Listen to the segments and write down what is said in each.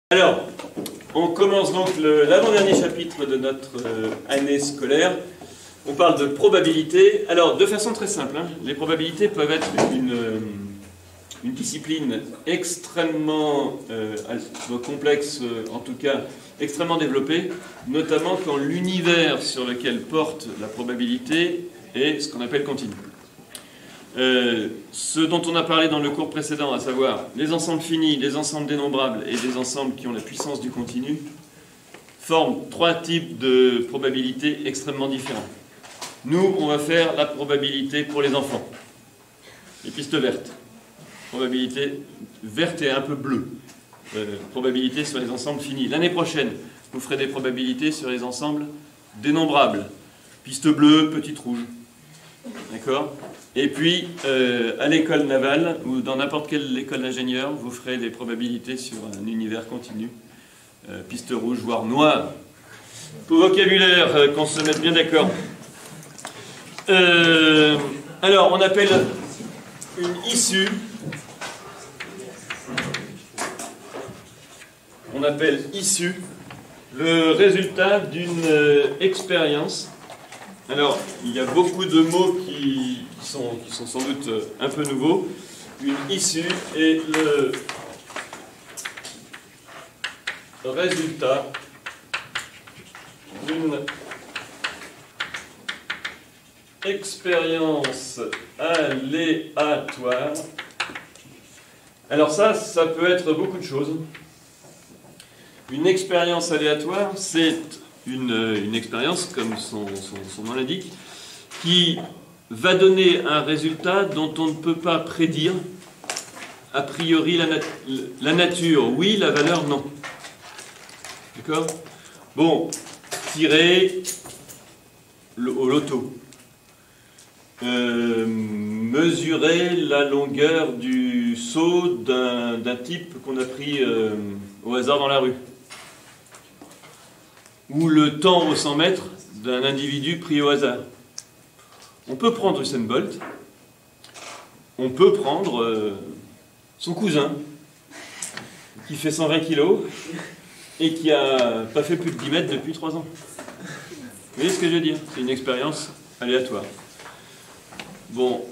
Alors, on commence donc l'avant-dernier chapitre de notre année scolaire. On parle de probabilité. Alors, de façon très simple, les probabilités peuvent être une discipline extrêmement complexe, en tout cas extrêmement développée, notamment quand l'univers sur lequel porte la probabilité est ce qu'on appelle continu. Ce dont on a parlé dans le cours précédent, à savoir les ensembles finis, les ensembles dénombrables et les ensembles qui ont la puissance du continu, forment trois types de probabilités extrêmement différents. Nous, on va faire la probabilité pour les enfants. Les pistes vertes. Probabilité verte et un peu bleue. Probabilité sur les ensembles finis. L'année prochaine, vous ferez des probabilités sur les ensembles dénombrables. Piste bleue, petite rouge. D'accord ? Et puis, à l'école navale, ou dans n'importe quelle école d'ingénieur, vous ferez des probabilités sur un univers continu. Piste rouge, voire noire. Pour vocabulaire, qu'on se mette bien d'accord. Alors, on appelle une issue. On appelle issue le résultat d'une expérience. Alors, il y a beaucoup de mots qui sont sans doute un peu nouveaux. Une issue est le résultat d'une expérience aléatoire. Alors ça peut être beaucoup de choses. Une expérience aléatoire, c'est une expérience, comme son nom l'indique, qui va donner un résultat dont on ne peut pas prédire a priori la nature, oui, la valeur, non. D'accord ? Bon, tirer au loto. Mesurer la longueur du saut d'un type qu'on a pris au hasard dans la rue. Ou le temps aux 100 mètres d'un individu pris au hasard. On peut prendre Usain Bolt, on peut prendre son cousin, qui fait 120 kilos et qui n'a pas fait plus de 10 mètres depuis 3 ans. Vous voyez ce que je veux dire? C'est une expérience aléatoire. Bon,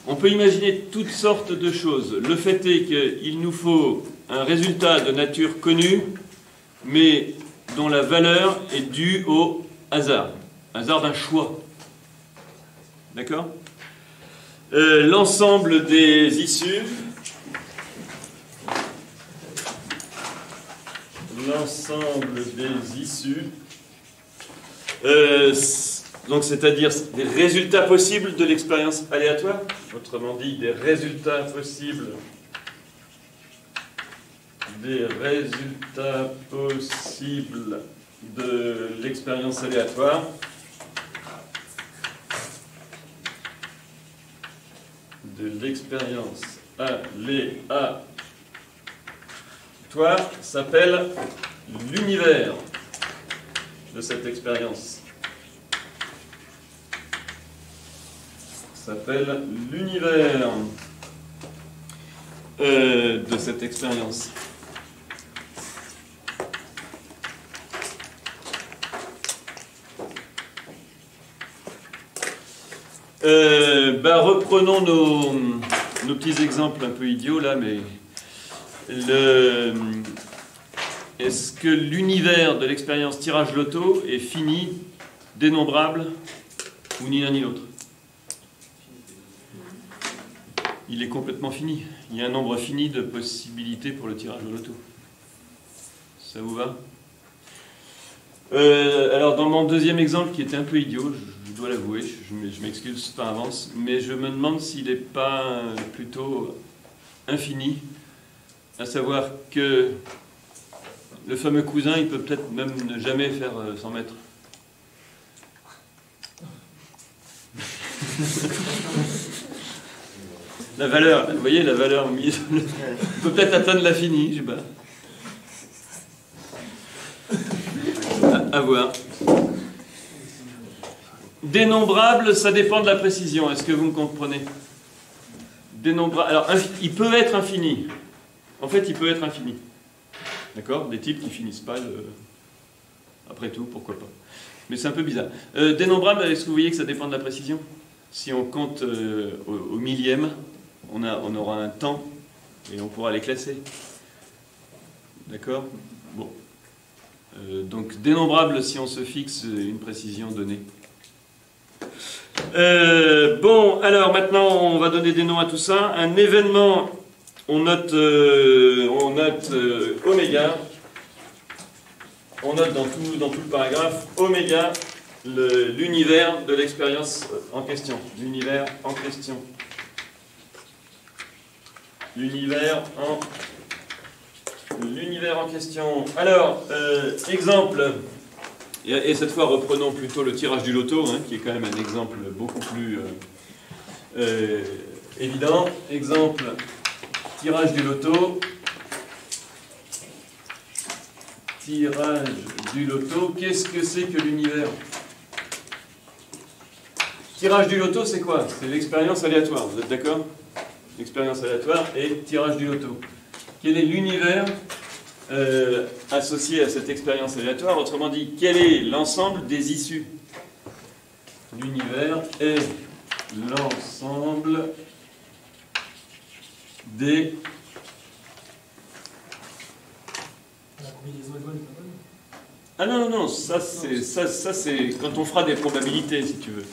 on peut imaginer toutes sortes de choses. Le fait est qu'il nous faut un résultat de nature connue, mais dont la valeur est due au hasard d'un choix. D'accord ? L'ensemble des issues, donc c'est-à-dire des résultats possibles de l'expérience aléatoire, autrement dit des résultats possibles de l'expérience aléatoire. S'appelle l'univers de cette expérience. De cette expérience. Reprenons nos petits exemples un peu idiots là, mais est-ce que l'univers de l'expérience tirage loto est fini, dénombrable, ou ni l'un ni l'autre? Il est complètement fini. Il y a un nombre fini de possibilités pour le tirage au loto. Ça vous va? Alors, dans mon deuxième exemple, qui était un peu idiot, je dois l'avouer, je m'excuse par avance, mais je me demande s'il n'est pas plutôt infini, à savoir que le fameux cousin, il peut peut-être même ne jamais faire 100 mètres. La valeur, vous voyez, la valeur mise, peut peut-être atteindre l'infini, je sais pas. À voir. Dénombrable, ça dépend de la précision. Est-ce que vous me comprenez? Dénombrable. Alors, il peut être infini. En fait, il peut être infini. D'accord? Des types qui finissent pas, après tout, pourquoi pas. Mais c'est un peu bizarre. Dénombrable, est-ce que vous voyez que ça dépend de la précision? Si on compte au millième, on aura un temps et on pourra les classer. D'accord? Bon. Donc dénombrable si on se fixe une précision donnée. Bon, alors maintenant on va donner des noms à tout ça. Un événement, on note oméga. On note dans tout le paragraphe oméga l'univers de l'expérience en question. L'univers en question. L'univers en question. Alors, exemple, et cette fois reprenons plutôt le tirage du loto, hein, qui est quand même un exemple beaucoup plus évident. Exemple, tirage du loto. Tirage du loto, qu'est-ce que c'est que l'univers? Tirage du loto, c'est quoi? C'est l'expérience aléatoire, vous êtes d'accord? L'expérience aléatoire et tirage du loto. Quel est l'univers associé à cette expérience aléatoire? Autrement dit, quel est l'ensemble des issues? L'univers est l'ensemble des... Ah non, ça c'est quand on fera des probabilités, si tu veux.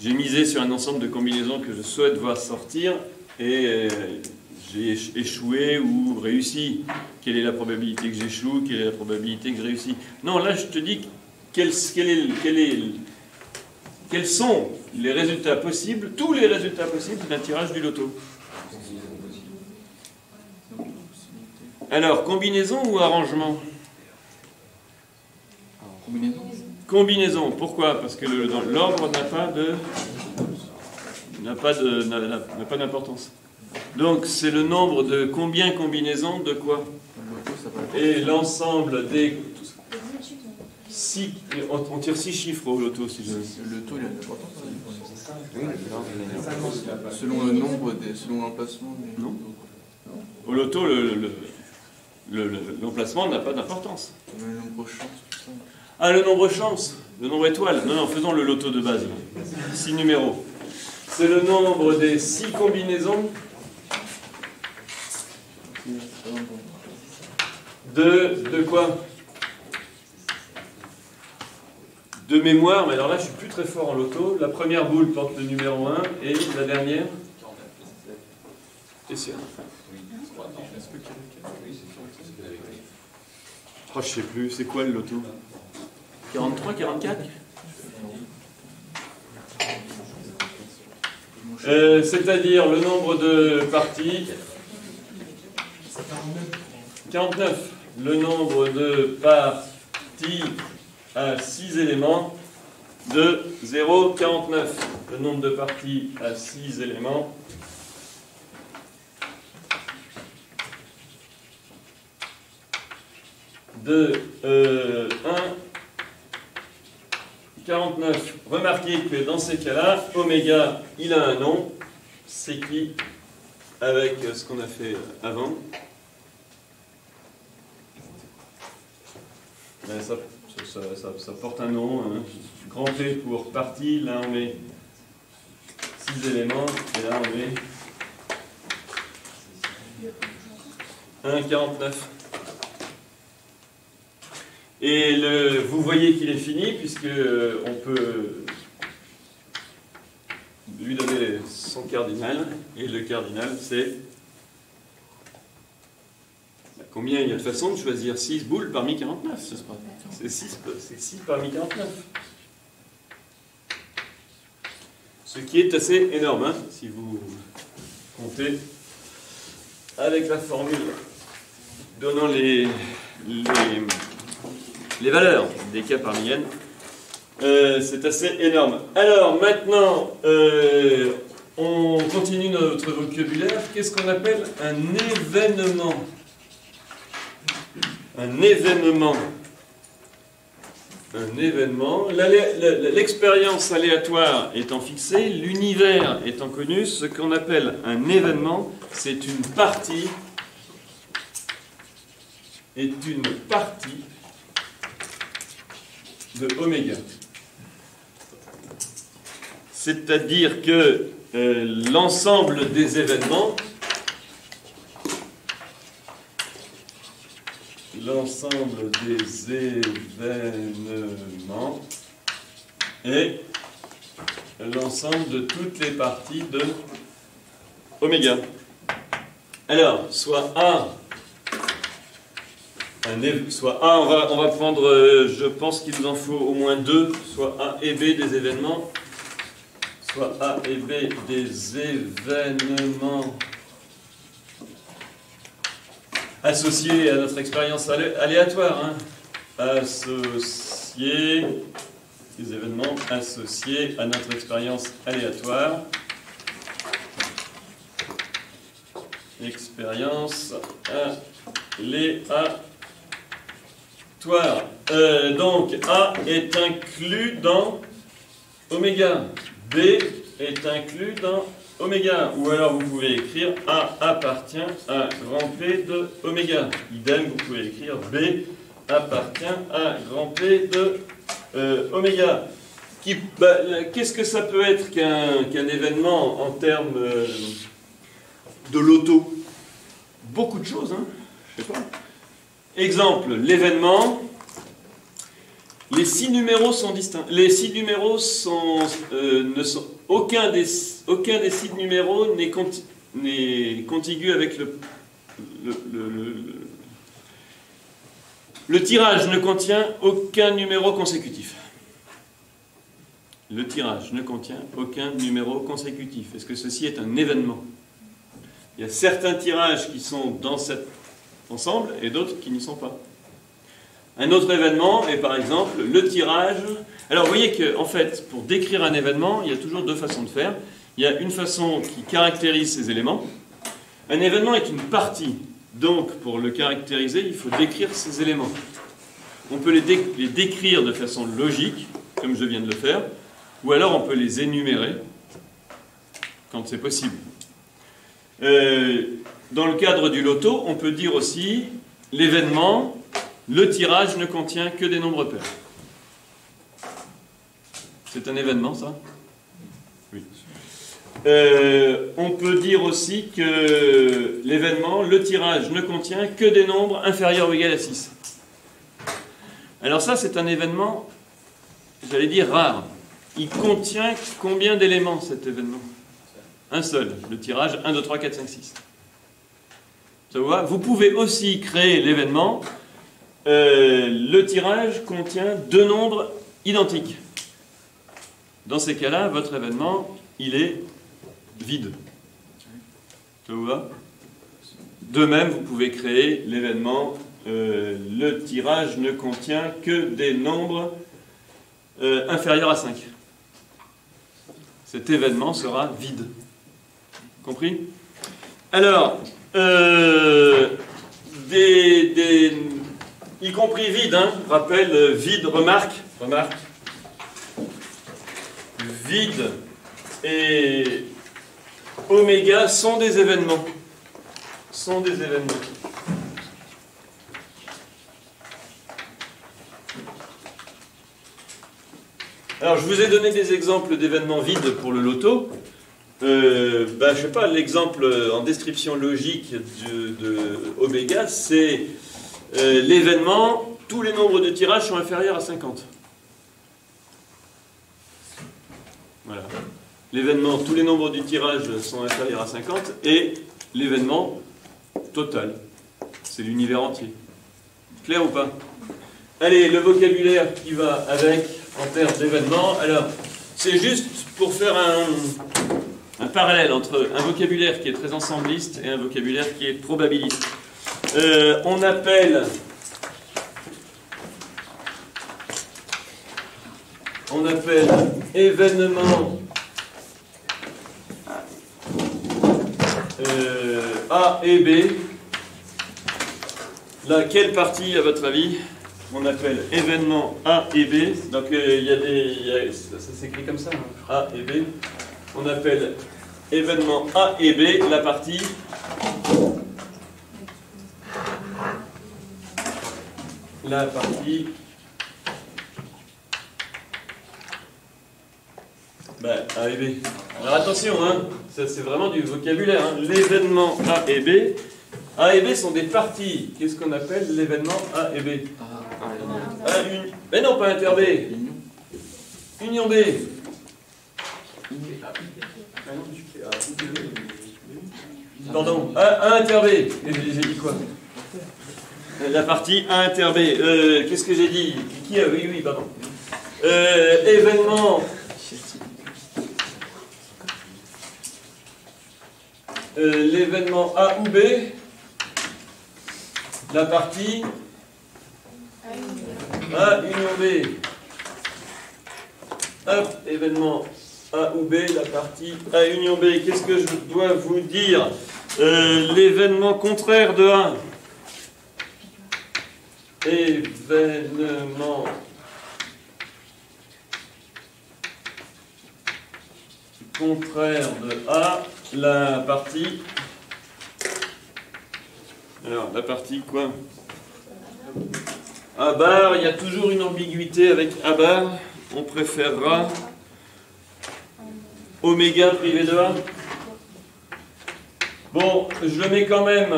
J'ai misé sur un ensemble de combinaisons que je souhaite voir sortir, et j'ai échoué ou réussi. Quelle est la probabilité que j'échoue? Quelle est la probabilité que je réussis? Non, là je te dis quels sont les résultats possibles, tous les résultats possibles d'un tirage du loto. Alors, combinaison ou arrangement? Combinaison. Combinaison. Pourquoi? Parce que l'ordre n'a pas d'importance. Donc, c'est le nombre de combien combinaisons de quoi? Et l'ensemble des 6... On tire 6 chiffres au loto, si je veux. Le loto, il a une importance. Selon le nombre, selon l'emplacement. Non. Au loto, l'emplacement n'a pas d'importance. Le nombre chance, tout ça. Ah, le nombre chance, le nombre étoile. Non, faisons le loto de base. 6 numéros. C'est le nombre des 6 combinaisons de quoi? De mémoire, mais alors là je suis plus très fort en loto. La première boule porte le numéro 1 et la dernière? T'es sûr? Oh, je sais plus, c'est quoi le loto? 43, 44? C'est-à-dire le nombre de parties? 49. Le nombre de parties à 6 éléments de 0,49. Le nombre de parties à 6 éléments de 1,49. Remarquez que dans ces cas-là, oméga, il a un nom, c'est qui, avec ce qu'on a fait avant. Ça porte un nom, hein. Grand P pour partie, là on met 6 éléments, et là on met 1,49. Et vous voyez qu'il est fini, puisque on peut lui donner son cardinal, et le cardinal c'est... Combien il y a de façons de choisir 6 boules parmi 49? C'est 6 parmi 49. Ce qui est assez énorme, hein, si vous comptez avec la formule donnant les valeurs des k parmi n. C'est assez énorme. Alors maintenant, on continue notre vocabulaire. Qu'est-ce qu'on appelle un événement? Un événement. Un événement. L'expérience aléatoire étant fixée, l'univers étant connu, ce qu'on appelle un événement, c'est une partie est une partie de oméga. C'est-à-dire que l'ensemble des événements est l'ensemble de toutes les parties de oméga. Alors, soit A, on va prendre, je pense qu'il nous en faut au moins deux, soit A et B des événements, soit A et B des événements associés à notre expérience aléatoire. Hein. Des événements associés à notre expérience aléatoire. Expérience aléatoire. Donc A est inclus dans oméga. B est inclus dans oméga. Ou alors vous pouvez écrire A appartient à grand P de oméga. Idem, vous pouvez écrire B appartient à grand P de oméga. Qu'est-ce que ça peut être qu'un événement en termes de loto? Beaucoup de choses, hein? Je sais pas. Exemple, l'événement, les 6 numéros sont distincts. Les 6 numéros aucun des 6 numéros n'est contigu avec le tirage ne contient aucun numéro consécutif. Le tirage ne contient aucun numéro consécutif. Est-ce que ceci est un événement? Il y a certains tirages qui sont dans cet ensemble et d'autres qui n'y sont pas. Un autre événement est par exemple le tirage. Alors vous voyez qu'en fait, pour décrire un événement, il y a toujours deux façons de faire. Il y a une façon qui caractérise ces éléments. Un événement est une partie. Donc pour le caractériser, il faut décrire ces éléments. On peut les décrire de façon logique, comme je viens de le faire, ou alors on peut les énumérer quand c'est possible. Dans le cadre du loto, on peut dire aussi l'événement, le tirage ne contient que des nombres pairs. C'est un événement, ça? Oui. On peut dire aussi que l'événement, le tirage, ne contient que des nombres inférieurs ou égaux à 6. Alors ça, c'est un événement, j'allais dire, rare. Il contient combien d'éléments, cet événement? Un seul. Le tirage, 1, 2, 3, 4, 5, 6. Ça vous va? Vous pouvez aussi créer l'événement. Le tirage contient deux nombres identiques. Dans ces cas-là, votre événement, il est vide. Ça vous va? De même, vous pouvez créer l'événement. Le tirage ne contient que des nombres inférieurs à 5. Cet événement sera vide. Compris? Alors, y compris vide, hein, rappel, vide, remarque, vide et oméga sont des événements. Alors, je vous ai donné des exemples d'événements vides pour le loto. Je sais pas, l'exemple en description logique de oméga, c'est l'événement, tous les nombres de tirages sont inférieurs à 50. Voilà. L'événement, tous les nombres du tirage sont inférieurs à 50, et l'événement total, c'est l'univers entier. Clair ou pas? Allez, le vocabulaire qui va avec en termes d'événements. Alors, c'est juste pour faire un parallèle entre un vocabulaire qui est très ensembliste et un vocabulaire qui est probabiliste. On appelle événement A et B. Quelle partie, à votre avis, on appelle événement A et B? Donc ça s'écrit comme ça, hein, A et B. On appelle événement A et B la partie la partie A et B. Alors attention, hein, ça c'est vraiment du vocabulaire. Hein. L'événement A et B. A et B sont des parties. Qu'est-ce qu'on appelle l'événement A et B? Mais non, pas inter B. Union B. Pardon, A inter B. J'ai dit quoi? La partie A inter B. Qu'est-ce que j'ai dit? Qui a? Oui, pardon. Événement. L'événement A ou B. La partie A union B. Hop, événement A ou B, la partie A union B. Qu'est-ce que je dois vous dire? L'événement contraire de A. Événement contraire de A, la partie... Alors, la partie quoi? A bar, il y a toujours une ambiguïté avec A bar. On préférera oméga privé de A. Bon, je le mets quand même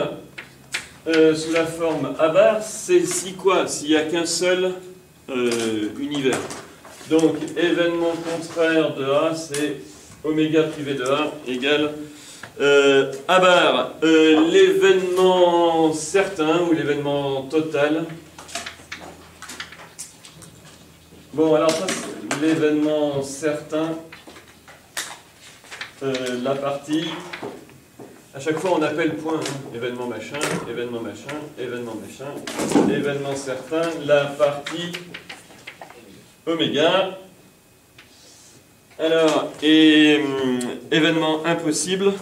sous la forme A bar. C'est si quoi? S'il n'y a qu'un seul univers. Donc, événement contraire de A, c'est oméga privé de A égale A bar. L'événement certain ou l'événement total. Bon, alors ça, c'est l'événement certain. La partie. À chaque fois, on appelle point. Hein. Événement machin, événement machin, événement machin, événement certain. La partie oméga. Alors, et événement impossible.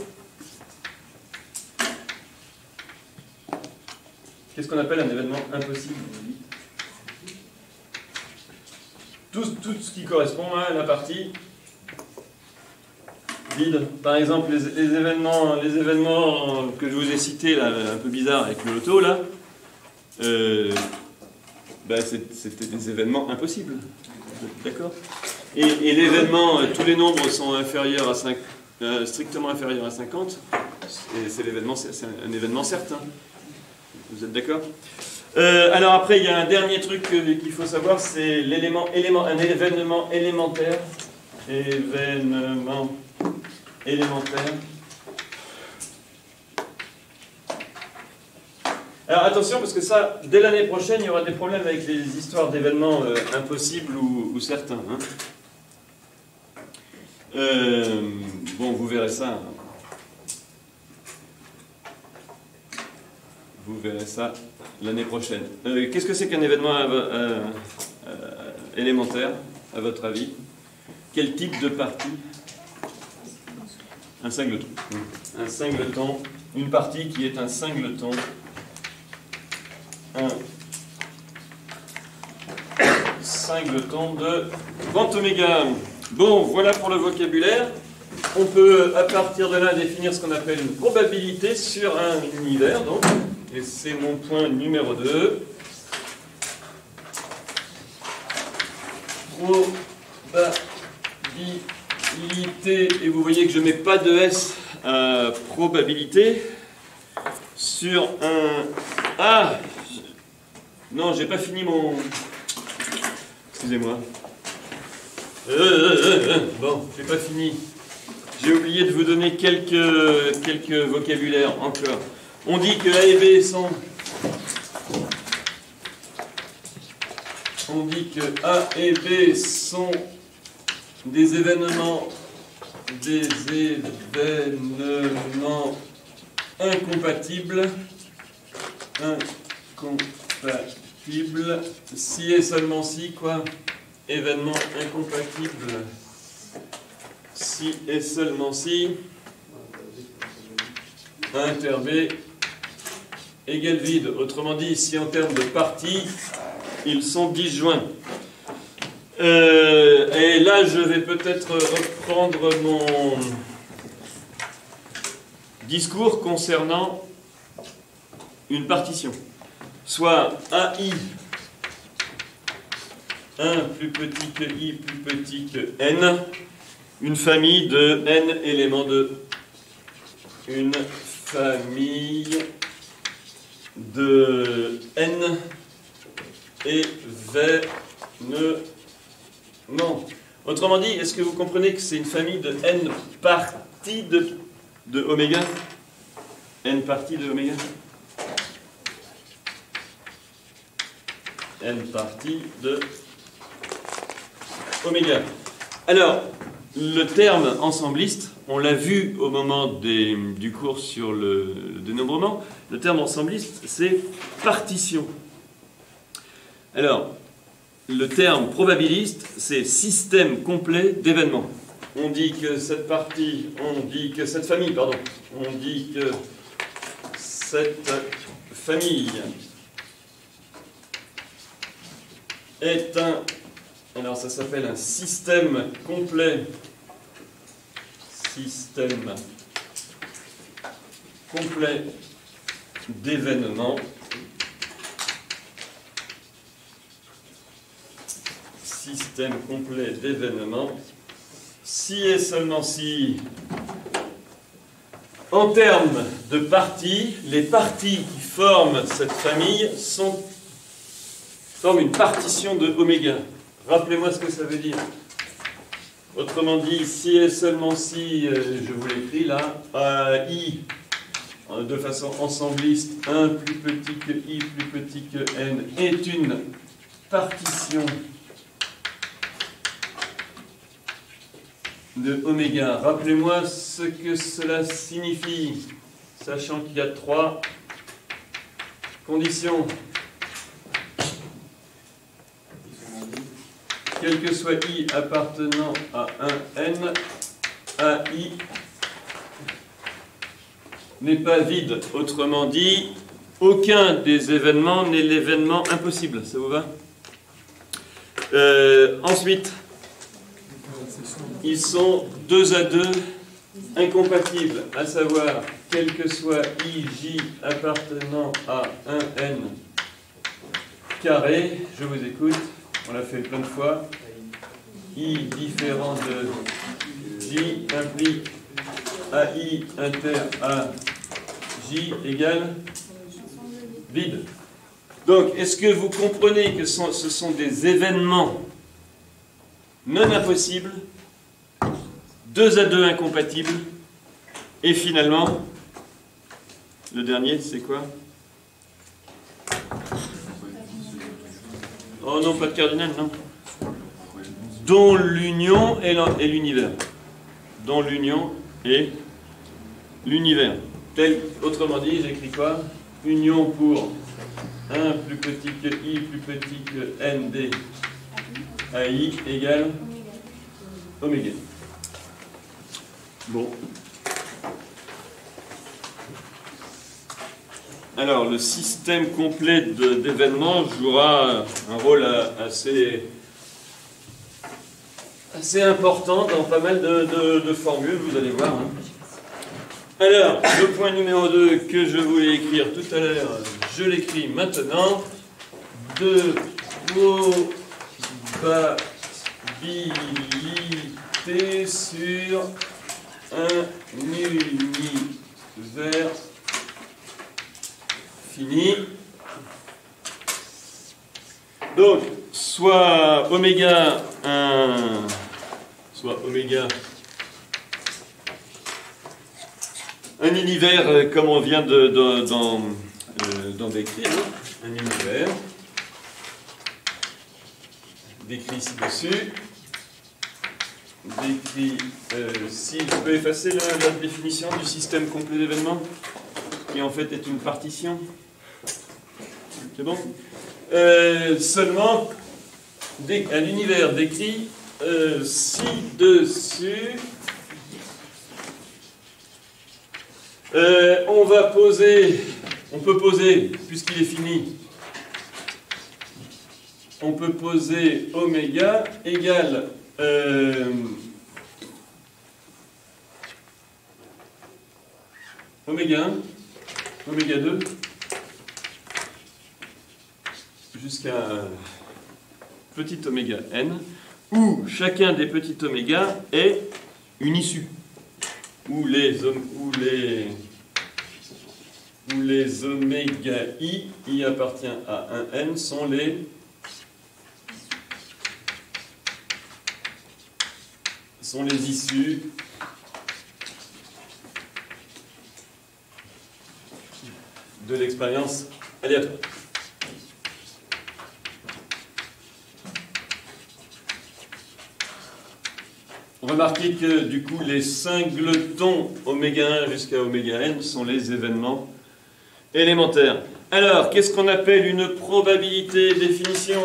Qu'est-ce qu'on appelle un événement impossible? Tout ce qui correspond à la partie vide. Par exemple, les événements que je vous ai cités, là, un peu bizarres avec le loto, là, c'était des événements impossibles. D'accord? Et l'événement, tous les nombres sont inférieurs à 5, strictement inférieurs à 50, et c'est un événement certain. Vous êtes d'accord? Alors après, il y a un dernier truc qu'il faut savoir, c'est un événement élémentaire. Événement élémentaire. Alors attention, parce que ça, dès l'année prochaine, il y aura des problèmes avec les histoires d'événements impossibles ou certains. Hein. Bon, vous verrez ça. Vous verrez ça l'année prochaine. Qu'est-ce que c'est qu'un événement élémentaire, à votre avis? Quel type de partie? Un singleton. Un singleton, une partie qui est un singleton. Un singleton de grand oméga. Bon, voilà pour le vocabulaire. On peut, à partir de là, définir ce qu'on appelle une probabilité sur un univers, donc. Et c'est mon point numéro 2. Probabilité, et vous voyez que je ne mets pas de S à probabilité, sur un... Ah! Non, j'ai pas fini mon... Excusez-moi. Bon, j'ai pas fini. J'ai oublié de vous donner quelques vocabulaires encore. On dit que A et B sont... On dit que A et B sont des événements incompatibles. Incompatibles. Si et seulement si, quoi? Événement incompatible. Si et seulement si. Inter B égale vide. Autrement dit, si en termes de parties, ils sont disjoints. Et là, je vais peut-être reprendre mon discours concernant une partition. Soit AI 1 plus petit que i plus petit que n, une famille de n éléments de une famille de n événements. Autrement dit, est-ce que vous comprenez que c'est une famille de n parties de oméga? N parties de oméga? N parties de oméga. Alors, le terme ensembliste, on l'a vu au moment du cours sur le dénombrement, le terme ensembliste, c'est partition. Alors, le terme probabiliste, c'est système complet d'événements. On dit que cette partie, on dit que cette famille, pardon, on dit que cette famille est un, alors ça s'appelle un système complet d'événements. Système complet d'événements, si et seulement si, en termes de parties, les parties qui forment cette famille forment une partition de oméga. Rappelez-moi ce que ça veut dire. Autrement dit, si et seulement si, je vous l'écris là, i, de façon ensembliste, 1 plus petit que i plus petit que n, est une partition de oméga. Rappelez-moi ce que cela signifie, sachant qu'il y a 3 conditions. Quel que soit i appartenant à un n, ai n'est pas vide. Autrement dit, aucun des événements n'est l'événement impossible. Ça vous va? Ensuite, ils sont 2 à 2 incompatibles, à savoir, quel que soit i, j appartenant à un n carré, je vous écoute, on l'a fait plein de fois, i différent de j implique ai inter a j égale vide. Donc, est-ce que vous comprenez que ce sont des événements non impossibles, 2 à 2 incompatibles, et finalement, le dernier, c'est quoi? Oh non, pas de cardinal, non. Dont l'union est l'univers. Dont l'union est l'univers. Autrement dit, j'écris quoi? Union pour 1 plus petit que i plus petit que n d ai égale oméga. Bon. Alors, le système complet d'événements jouera un rôle assez important dans pas mal de formules, vous allez voir. Hein. Alors, le point numéro 2 que je voulais écrire tout à l'heure, je l'écris maintenant. De probabilité sur un univers fini. Donc, soit oméga un univers comme on vient d'en décrire, un univers décrit ci-dessus. Décrit si je peux effacer la définition du système complet d'événements, qui en fait est une partition. C'est bon? Seulement, un univers décrit ci-dessus. On peut poser, puisqu'il est fini, on peut poser oméga égale oméga 1, oméga 2, jusqu'à petit oméga n, où chacun des petits oméga est une issue, où les oméga i appartient à un n, sont les issues de l'expérience aléatoire. Remarquez que du coup les singletons oméga 1 jusqu'à oméga n sont les événements élémentaires. Alors, qu'est-ce qu'on appelle une probabilité? Définition.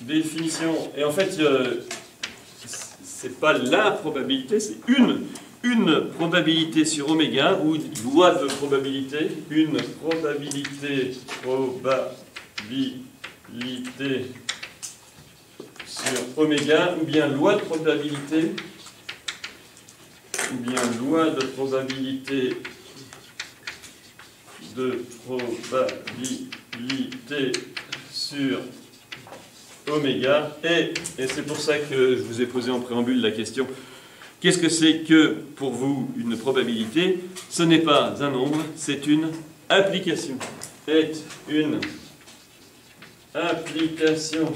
Définition. Et en fait, c'est pas la probabilité, c'est une probabilité sur oméga, ou loi de probabilité, une probabilité sur oméga, ou bien loi de probabilité sur oméga, et c'est pour ça que je vous ai posé en préambule la question: qu'est-ce que c'est que pour vous une probabilité? Ce n'est pas un nombre, c'est une application. Est une application.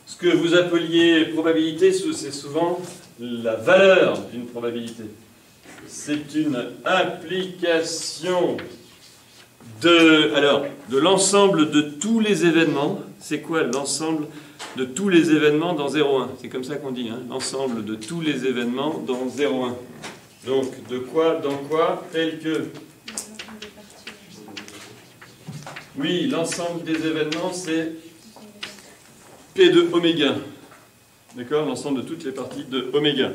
Ce que vous appeliez probabilité, c'est souvent la valeur d'une probabilité. C'est une application de l'ensemble de tous les événements. C'est quoi l'ensemble de tous les événements dans 0,1? C'est comme ça qu'on dit, hein, l'ensemble de tous les événements dans 0,1. Donc, de quoi, dans quoi, tel que... Oui, l'ensemble des événements, c'est P de oméga. D'accord? L'ensemble de toutes les parties de oméga.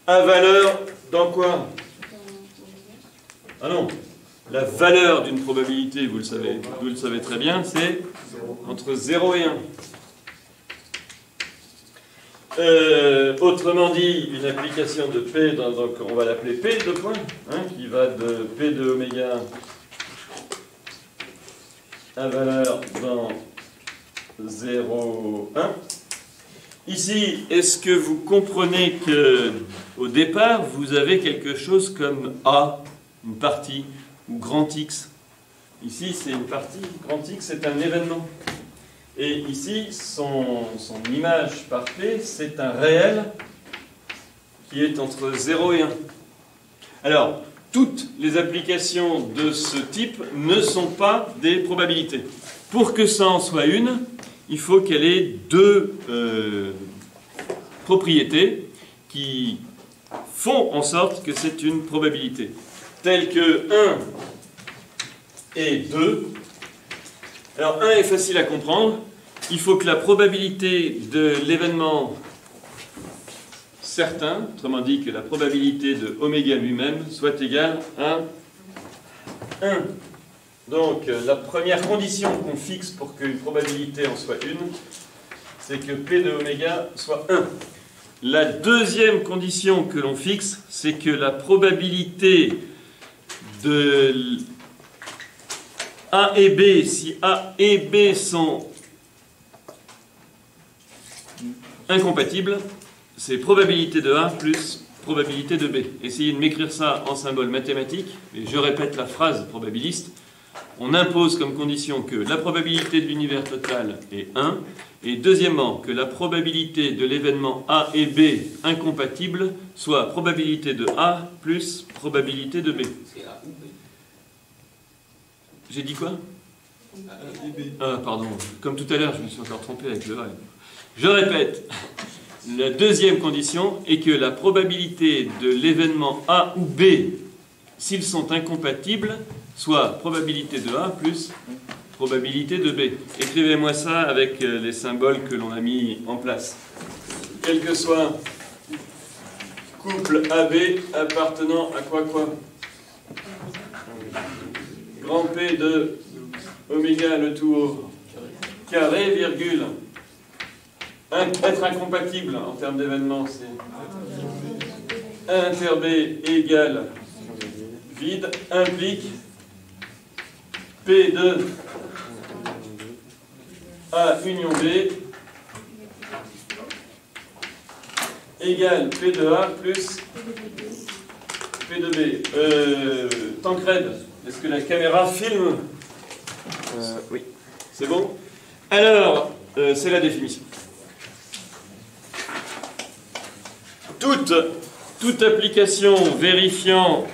À valeur, dans quoi? Ah non, la valeur d'une probabilité, vous le savez très bien, c'est entre 0 et 1. Autrement dit, une application de P, donc on va l'appeler P de point, hein, qui va de P de oméga à valeur dans 0, 1. Ici, est-ce que vous comprenez qu'au départ, vous avez quelque chose comme A, une partie, ou grand X? Ici, c'est une partie, grand X, c'est un événement. Et ici, son image par P, c'est un réel qui est entre 0 et 1. Alors, toutes les applications de ce type ne sont pas des probabilités. Pour que ça en soit une, il faut qu'elle ait deux propriétés qui font en sorte que c'est une probabilité. Telles que 1 et 2. Alors 1 est facile à comprendre. Il faut que la probabilité de l'événement certain, autrement dit que la probabilité de oméga lui-même, soit égale à 1. Donc la première condition qu'on fixe pour qu'une probabilité en soit une, c'est que P de oméga soit 1. La deuxième condition que l'on fixe, c'est que la probabilité de A et B, si A et B sont incompatibles, c'est probabilité de A plus probabilité de B. Essayez de m'écrire ça en symbole mathématique, et je répète la phrase probabiliste. On impose comme condition que la probabilité de l'univers total est 1, et deuxièmement, que la probabilité de l'événement A et B incompatibles soit probabilité de A plus probabilité de B. J'ai dit quoi? Ah, pardon. Comme tout à l'heure, je me suis encore trompé avec le A. Je répète. La deuxième condition est que la probabilité de l'événement A ou B, s'ils sont incompatibles, soit probabilité de A plus probabilité de B. Écrivez-moi ça avec les symboles que l'on a mis en place. Quel que soit couple AB appartenant à quoi? Grand P de oméga le tout au carré, virgule. Être incompatible en termes d'événements, c'est inter B égale vide, implique P de A union B égale P de A plus P de B. Tancred, est-ce que la caméra filme? Oui. C'est bon? Alors, c'est la définition. Toute application vérifiant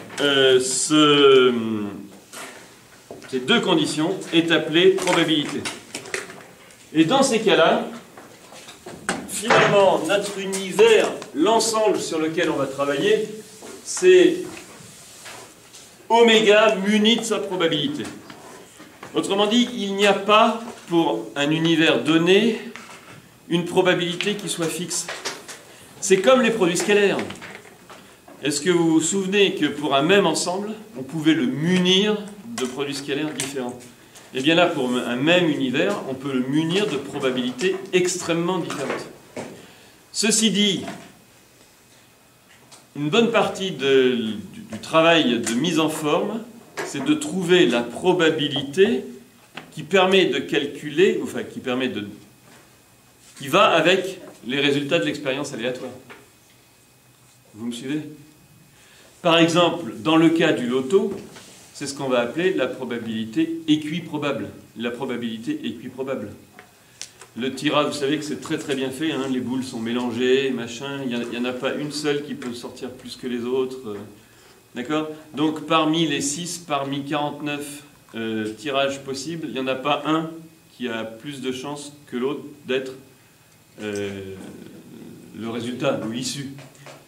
ces deux conditions est appelée probabilité. Et dans ces cas-là, finalement, notre univers, l'ensemble sur lequel on va travailler, c'est oméga muni de sa probabilité. Autrement dit, il n'y a pas, pour un univers donné, une probabilité qui soit fixe. C'est comme les produits scalaires. Est-ce que vous vous souvenez que pour un même ensemble, on pouvait le munir de produits scalaires différents? Et bien là, pour un même univers, on peut le munir de probabilités extrêmement différentes. Ceci dit, une bonne partie du travail de mise en forme, c'est de trouver la probabilité qui permet de calculer, enfin qui va avec les résultats de l'expérience aléatoire. Vous me suivez? Par exemple, dans le cas du loto, c'est ce qu'on va appeler la probabilité équiprobable. La probabilité équiprobable. Le tirage, vous savez que c'est très très bien fait, hein, les boules sont mélangées, machin, il n'y en a pas une seule qui peut sortir plus que les autres. D'accord? Donc parmi les 6, parmi 49 tirages possibles, il n'y en a pas un qui a plus de chances que l'autre d'être le résultat ou l'issue.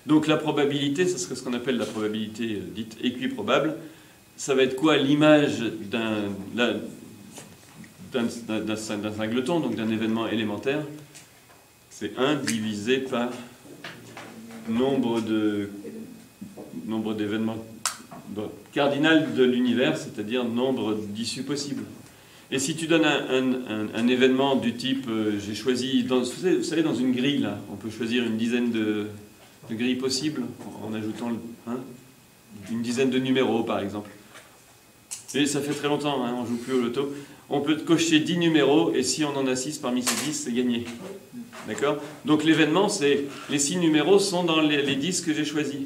Donc la probabilité, ce serait ce qu'on appelle la probabilité dite équiprobable. Ça va être quoi l'image d'un singleton, donc d'un événement élémentaire? C'est 1 divisé par nombre d'événements cardinal de l'univers, c'est-à-dire nombre d'issues possibles. Et si tu donnes un événement du type, j'ai choisi, vous savez, dans une grille, là, on peut choisir une dizaine de grilles possibles en ajoutant une dizaine de numéros, par exemple. Et ça fait très longtemps, hein, on ne joue plus au loto. On peut cocher 10 numéros, et si on en a 6 parmi ces 10, c'est gagné. D'accord? Donc l'événement, c'est les 6 numéros sont dans les 10 que j'ai choisis.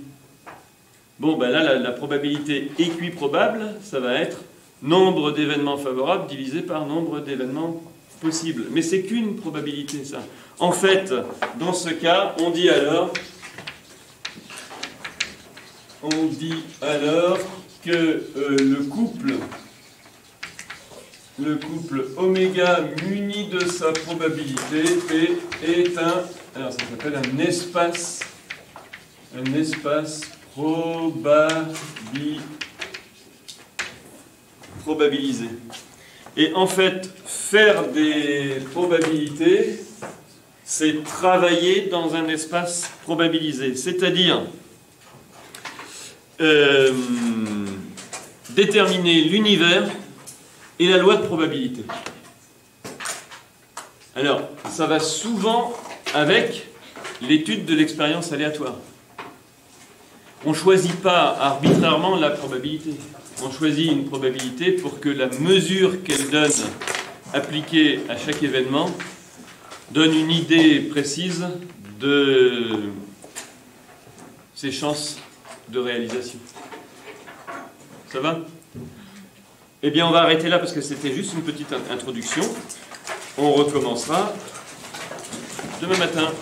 Bon, ben là, la probabilité équiprobable, ça va être nombre d'événements favorables divisé par nombre d'événements possibles. Mais c'est qu'une probabilité, ça. En fait, dans ce cas, on dit alors que le couple oméga muni de sa probabilité est alors ça s'appelle un espace probabilisé. Et en fait, faire des probabilités, c'est travailler dans un espace probabilisé, c'est-à-dire déterminer l'univers et la loi de probabilité. Alors, ça va souvent avec l'étude de l'expérience aléatoire. On ne choisit pas arbitrairement la probabilité. On choisit une probabilité pour que la mesure qu'elle donne, appliquée à chaque événement, donne une idée précise de ses chances de réalisation. Ça va? Eh bien, on va arrêter là parce que c'était juste une petite introduction. On recommencera demain matin.